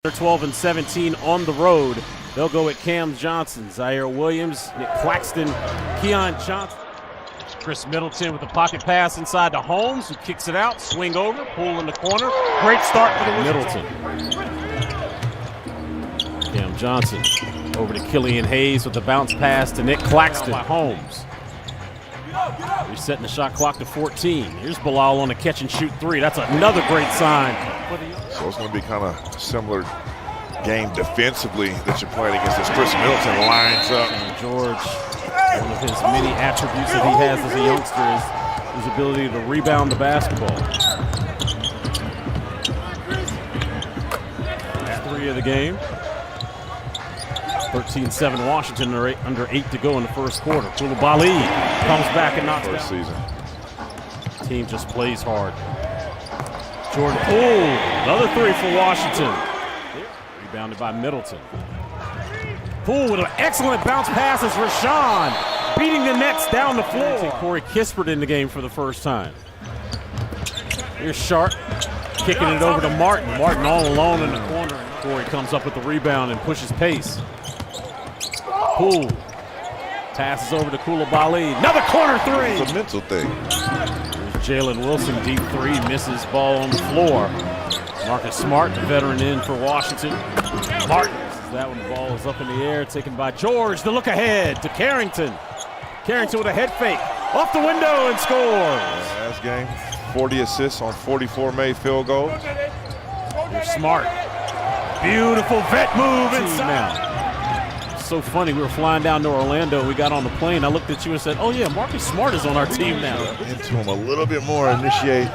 They're 12-17 on the road. They'll go at Cam Johnson, Zaire Williams, Nick Claxton, Keon Johnson. Chris Middleton with a pocket pass inside to Holmes, who kicks it out, swing over, pull in the corner. Great start for the Middleton. Cam Johnson over to Killian Hayes with the bounce pass to Nick Claxton by Holmes. Resetting the shot clock to 14. Here's Bilal on a catch and shoot three. That's another great sign. So it's going to be kind of a similar game defensively that you're playing against as Chris Middleton lines up. And George, one of his many attributes that he has as a youngster is his ability to rebound the basketball. That's 3 of the game. 13-7 Washington, under 8 to go in the first quarter. Koulibaly comes back and knocks first down. Season. Team just plays hard. Jordan, another 3 for Washington. Rebounded by Middleton. Poole with an excellent bounce pass as Rashawn beating the Nets down the floor. Corey Kispert in the game for the first time. Here's Sharp kicking it over to Martin. Martin all alone in the corner. Corey comes up with the rebound and pushes pace. Poole passes over to Koulibaly. Another corner 3. It's a mental thing. Here's Jalen Wilson, deep 3, misses, ball on the floor. Marcus Smart, the veteran, in for Washington. Martin misses that one. The ball is up in the air, taken by George. The look ahead to Carrington. Carrington with a head fake. Off the window and scores. Last game, 40 assists on 44 made field goals. Here's Smart. Beautiful vet move inside. Now. So funny, we were flying down to Orlando. We got on the plane. I looked at you and said, oh yeah, Marcus Smart is on our team now. Into him a little bit more, initiate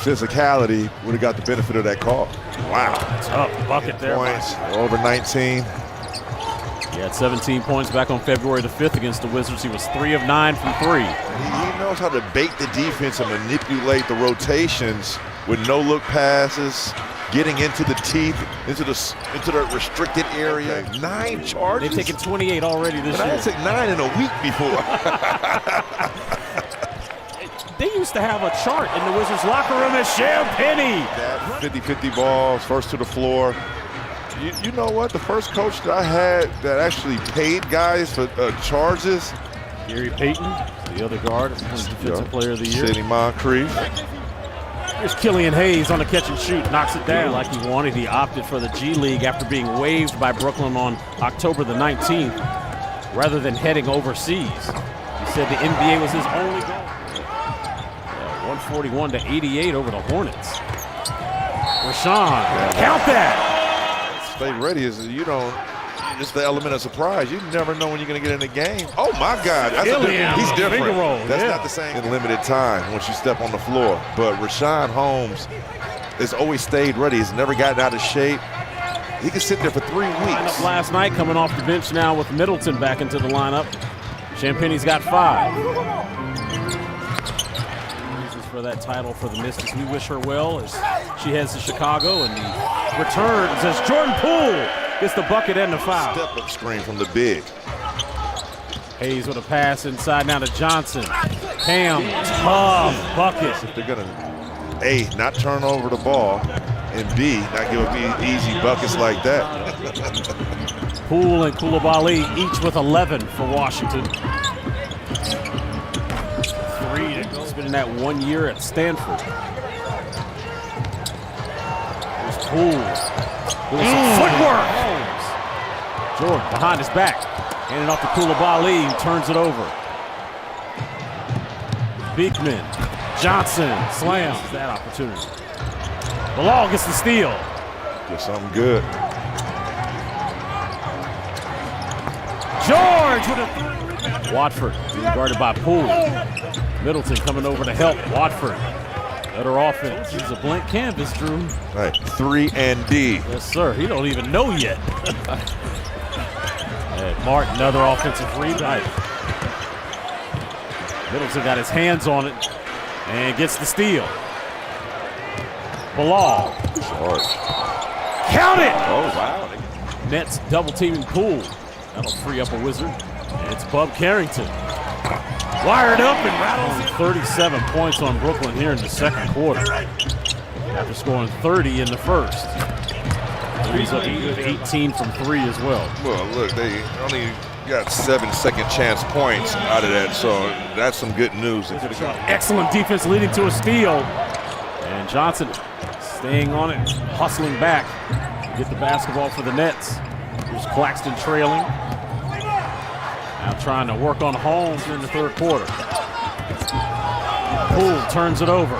physicality, would have got the benefit of that call. Wow. Tough bucket there. Points, over 19. He had 17 points back on February the 5th against the Wizards. He was 3 of 9 from 3. He knows how to bait the defense and manipulate the rotations with no-look passes, getting into the teeth, into the restricted area. 9 charges. They've taken 28 already this year. I took 9 in a week before. They used to have a chart in the Wizards locker room as Champagnie. 50-50 balls, first to the floor. You know what? The first coach that I had that actually paid guys for charges. Gary Payton, the other guard, defensive player of the year. Sidney Moncrief. Here's Killian Hayes on a catch and shoot, knocks it down like he wanted. He opted for the G League after being waived by Brooklyn on October the 19th, rather than heading overseas. He said the NBA was his only goal. 141-88 over the Hornets. Rashawn, count that. Stay ready, just the element of surprise. You never know when you're going to get in the game. Oh my God, he's different. That's not the same in limited time once you step on the floor. But Rashawn Holmes has always stayed ready. He's never gotten out of shape. He can sit there for 3 weeks. Last night, coming off the bench now with Middleton back into the lineup. Champagnie's got 5. For that title for the Mystics. We wish her well as she heads to Chicago, and the returns as Jordan Poole gets the bucket and the foul. Step-up screen from the big. Hayes with a pass inside now to Johnson. Cam, tough bucket. If they're gonna A, not turn over the ball, and B, not give up easy buckets like that. Poole and Koulibaly each with 11 for Washington. 3 to go. In that 1 year at Stanford. There's Poole. There's some footwork. Jordan behind his back. Handing off to Koulibaly, who turns it over. Beekman. Johnson slams that opportunity. Bilal gets the steal. Get something good. George with a 3. Watford being guarded by Poole. Middleton coming over to help Watford. Better offense. He's a blank canvas, Drew. Right, 3 and D. Yes, sir. He don't even know yet. Martin, another offensive rebound. Middleton got his hands on it and gets the steal. Bilal. Charge. Count it! Oh, wow. Nets double teaming Poole. That'll free up a Wizard. And it's Bub Carrington. Wired up and rattles. 37 points on Brooklyn here in the second quarter, after scoring 30 in the first. He's up with 18 from 3 as well. Well, look, they only got 7 second chance points out of that, so that's some good news. Excellent defense leading to a steal. And Johnson staying on it, hustling back to get the basketball for the Nets. Here's Claxton trailing. Now trying to work on Holmes in the third quarter. Poole turns it over.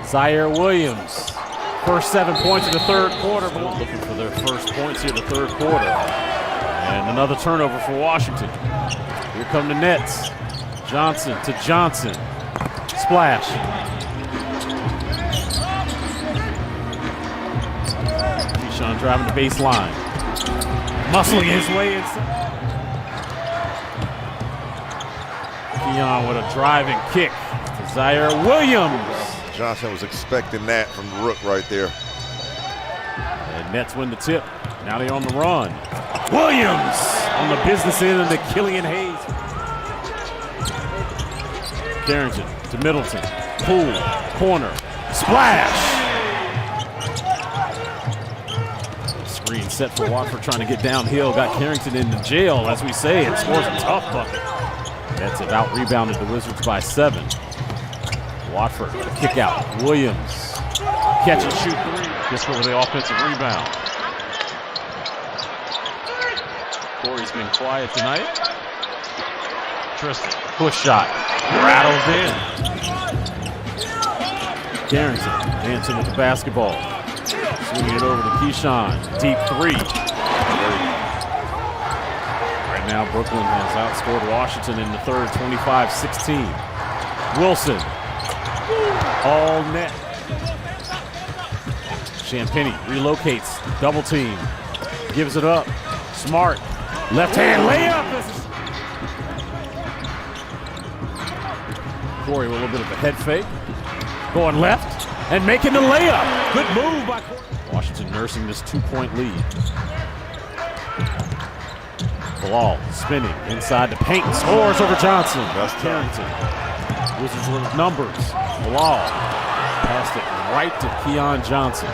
Zaire Williams, first 7 points in the third quarter. Looking for their first points here in the third quarter. And another turnover for Washington. Here come the Nets. Johnson to Johnson. Splash. Keyshawn driving the baseline. Muscling his way inside. Keon with a driving kick to Zaire Williams. Johnson was expecting that from the rook right there. And Nets win the tip. Now they're on the run. Williams on the business end of the Killian Hayes. Carrington to Middleton. Poole, corner, splash. Screen set for Watford trying to get downhill. Got Carrington into jail, as we say, and scores a tough bucket. That's about rebounded the Wizards by 7. Watford, kick out. Williams, catch and shoot 3. This one with the offensive rebound. Corey's been quiet tonight. Tristan, push shot, rattles in. Carrington dancing with the basketball. Swinging it over to Keyshawn, deep 3. Right now, Brooklyn has outscored Washington in the third, 25-16. Wilson, all net. Champagny relocates, double team, gives it up. Smart, left hand layup. Corey with a little bit of a head fake. Going left and making the layup. Good move by Corey. Washington nursing this 2-point lead. Bilal spinning inside the paint, scores over Johnson. That's Carrington. Wizards with numbers. Bilal passed it right to Keon Johnson.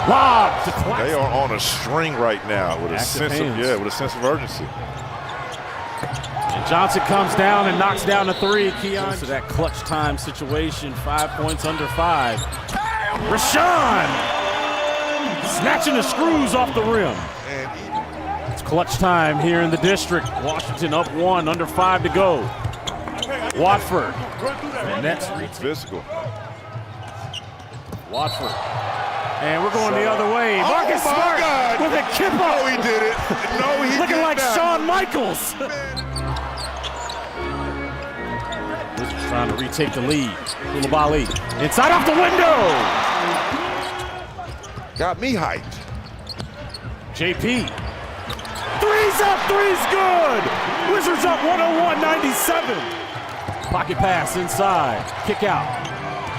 Lob to Claxton. They are on a string right now with a sense of urgency. And Johnson comes down and knocks down a 3. Keon to that clutch time situation. 5 points under 5. Rashawn snatching the screws off the rim. It's clutch time here in the district. Washington up 1, under 5 to go. Watford. The Nets reach physical. Watford. And we're going the other way. Marcus Smart with a kip up. No, he did it. No, he looking did like not. Shawn Michaels. Wizards trying to retake the lead. Koulibaly inside off the window. Got me hyped. JP. Three's up, three's good. Wizards up 101-97. Pocket pass inside. Kick out.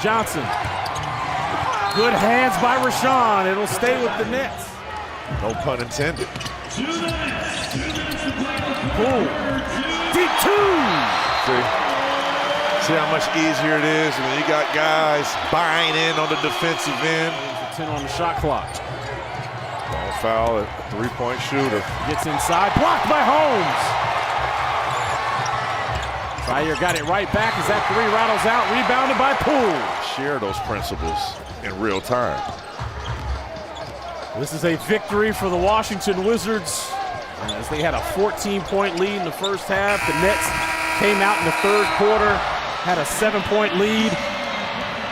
Johnson. Good hands by Rashawn. It'll stay with the Nets. No pun intended. Poole. Deep 2. See how much easier it is when you got guys buying in on the defensive end. 10 on the shot clock. Don't foul it. 3-point shooter. Gets inside. Blocked by Holmes. Zaire got it right back as that 3 rattles out. Rebounded by Poole. Share those principles in real time. This is a victory for the Washington Wizards as they had a 14-point lead in the first half. The Nets came out in the third quarter, had a 7-point lead.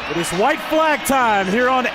It is white flag time here on